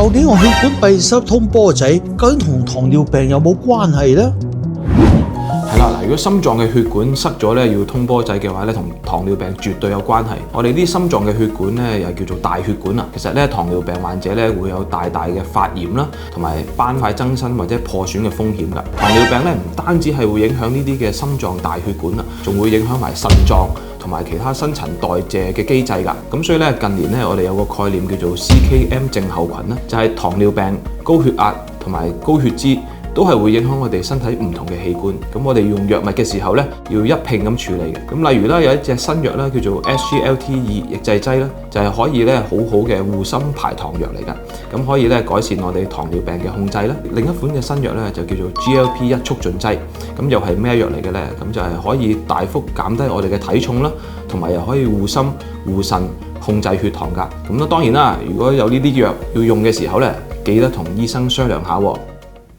舊年我血管閉塞通波仔，究竟同糖尿病有冇關係呢？係啦，嗱，如果心臟嘅血管塞咗咧，要通波仔嘅話咧，同糖尿病絕對有關係。我哋啲心臟嘅血管咧，又叫做大血管啊。其實咧，糖尿病患者咧會有大嘅發炎啦，同埋斑塊增生或者破損嘅風險㗎。糖尿病咧唔單止係會影響呢啲嘅心臟大血管啊，仲會影響埋腎臟同埋其他新陳代謝嘅機制㗎。咁所以咧，近年咧我哋有個概念叫做 CKM 症候群啦，就係糖尿病、高血壓同埋高血脂，都係會影響我哋身體唔同嘅器官，咁我哋用藥物嘅時候咧，要一併咁處理嘅。咁例如啦，有一隻新藥啦，叫做 SGLT2 抑制劑啦，就係可以咧好好嘅護心排糖藥嚟㗎，咁可以咧改善我哋糖尿病嘅控制啦。另一款嘅新藥咧就叫做 GLP1 促進劑，咁又係咩藥嚟嘅咧？咁就係可以大幅減低我哋嘅體重啦，同埋又可以護心護腎控制血糖㗎。咁當然啦，如果有呢啲藥要用嘅時候咧，記得同醫生商量下喎。